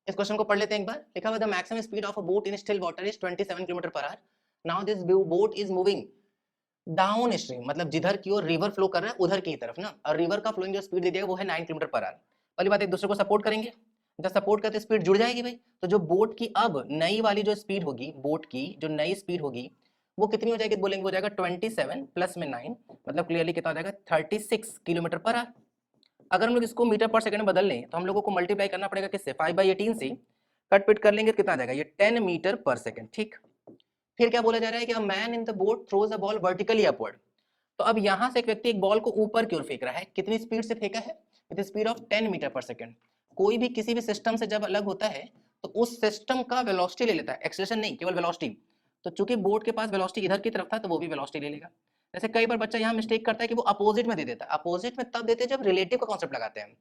इस क्वेश्चन को पढ़ लेते हैं एक बार। लिखा हुआ the maximum speed of a boat in still water is 27 kilometre per hour. Now this boat is moving down stream, मतलब जिधर की ओर रिवर फ्लो कर रहा है उधर की तरफ ना, और रिवर का फ्लोइंग जो स्पीड दे दिया वो है 9 किलोमीटर पर आवर। पहली बात, एक दूसरे को सपोर्ट करेंगे, जब सपोर्ट करते स्पीड जुड़ जाएगी भाई। तो जो बोट की अब नई वाली जो स्पीड होगी, बोट की जो नई स्पीड होगी वो कितनी हो जाएगी, तो बोलेंगे हो जाएगा 27 प्लस में 9, मतलब क्लियरली कितना हो जाएगा 36 किलोमीटर पर आवर। अगर हम लोग इसको मीटर पर सेकंड में बदल लें तो हम लोगों को मल्टीप्लाई करना पड़ेगा किससे, 5/18 से। कट पिट कर लेंगे कितना आ जाएगा, ये 10 मीटर पर सेकंड। ठीक, फिर क्या बोला जा रहा है कि a man in the boat throws a ball vertically upward. तो अब यहां से एक व्यक्ति एक बॉल को ऊपर की ओर फेंक रहा है, कितनी स्पीड से फेंका है, विद स्पीड ऑफ 10 मीटर पर सेकंड। कोई भी किसी भी सिस्टम से जब अलग होता है तो उस सिस्टम का वेलोसिटी ले लेता है, एक्सेलरेशन नहीं, केवल वेलोसिटी। तो चूंकि बोट के पास वेलोसिटी इधर की तरफ था तो वो भी वेलोसिटी ले लेगा। जैसे कई बार बच्चा यहाँ मिस्टेक करता है कि वो अपोजिट में दे देता है। अपोजिट में तब देते हैं जब रिलेटिव का कॉन्सेप्ट लगाते हैं।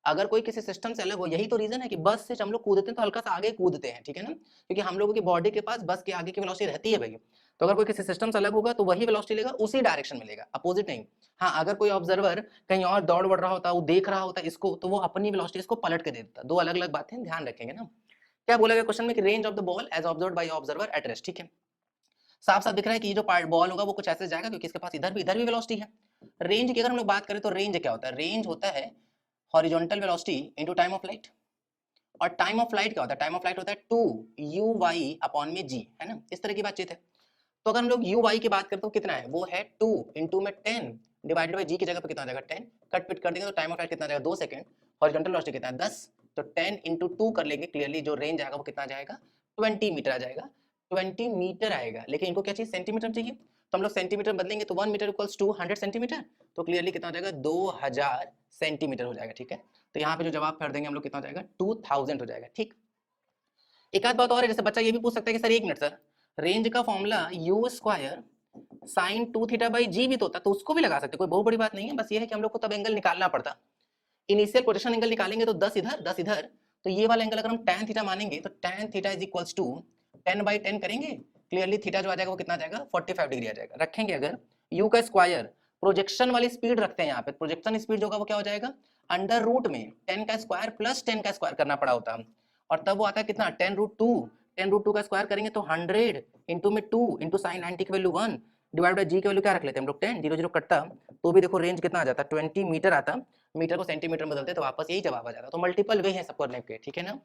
अगर कोई किसी सिस्टम से अलग हो, यही तो रीजन है कि बस से हम लोग कूदते हैं तो हल्का सा आगे कूदते हैं, ठीक है ना, क्योंकि हम लोगों की बॉडी के पास बस के आगे की वेलोसिटी रहती है भाई। तो अगर कोई किसी सिस्टम से अलग होगा तो वही वेलोसिटी लेगा, उसी डायरेक्शन में लेगा, अपोजिट नहीं। हाँ, अगर कोई ऑब्जर्वर कहीं और दौड़ बढ़ रहा होता, वो देख रहा होता इसको, तो वो अपनी वेलोसिटी इसको पलट के दे देता। दो अलग अलग बातें ध्यान रखेंगे ना। क्या बोला गया क्वेश्चन में कि range of the ball as observed by observer at rest. ठीक है, साफ साफ दिख रहा है कि ये जो पार्ट बॉल होगा वो कुछ ऐसे जाएगा क्योंकि इसके पास इधर भी वेलोसिटी है। रेंज की अगर हम लोग बात करें तो रेंज क्या होता है, रेंज होता है horizontal velocity into time of light. और टाइम ऑफ लाइट क्या होता है, टाइम ऑफ लाइट होता है 2u/y अपॉन में g, है ना, इस तरह की बातचीत है। तो अगर हम लोग u/y की बात करते हो कितना है, वो है 2 इंटू में 10 डिवाइडेड बाई g की जगह पे कितना आ जाएगा 10। कट पिट कर देंगे तो टाइम ऑफ लाइट कितना आ जाएगा 2 सेकंड। हॉरिजॉन्टल वेलोसिटी कितना है 10, तो 10 इंटू 2 कर लेंगे, क्लियरली जो रेंज आएगा वो कितना आ जाएगा 20 मीटर आ जाएगा। 20 मीटर आएगा, लेकिन इनको क्या चाहिए, सेंटीमीटर चाहिए। तो हम लोग सेंटीमीटर बदलेंगे तो 1 मीटर इक्वल्स टू 100 सेंटीमीटर। तो क्लियरली कितना हो जाएगा 2000 सेंटीमीटर हो जाएगा। ठीक है, तो यहाँ पे जो जवाब कर देंगे हम लोग कितना हो जाएगा 2000 हो जाएगा। ठीक, एक आध बात और है, जैसे बच्चा ये भी पूछ सकता है कि सर एक मिनट सर, रेंज का formula u square sine 2 theta by g भी तो होता, तो उसको भी लगा सकते, कोई बहुत बड़ी बात नहीं है। बस ये है कि हम लोग को तब एंगल निकालना पड़ता। इनिशियल प्रोजेक्शन एंगल निकालेंगे तो 10 इधर 10 इधर, तो ये वाला एंगल अगर हम tan थीटा मानेंगे तो tan theta is equals to 10/10 करेंगे, क्लियरली थीटा जो आ जाएगा वो कितना आ जाएगा 45 डिग्री आ जाएगा। रखेंगे अगर u का स्क्वायर, प्रोजेक्शन वाली स्पीड रखते हैं यहाँ पे, प्रोजेक्शन स्पीड जो होगा वो क्या हो जाएगा अंडर रूट में 10 का स्क्वायर प्लस 10 का स्क्वायर करना पड़ा होता, और तब वो आता है कितना 10√2। 10√2 का स्क्वायर करेंगे तो 100 इंटू में 2 इंटू साइन 90 की वैल्यू 1 डिवाइड बाई जी की वैल्यू क्या रख लेते हैं हम लोग 10, 0 0 कटता तो भी देखो रेंज कितना आ जाता 20 मीटर आता। मीटर को सेंटीमीटर में बदलते तो वापस यही जवाब आ जाता। तो मल्टीपल वे है सब करने के, ठीक है ना।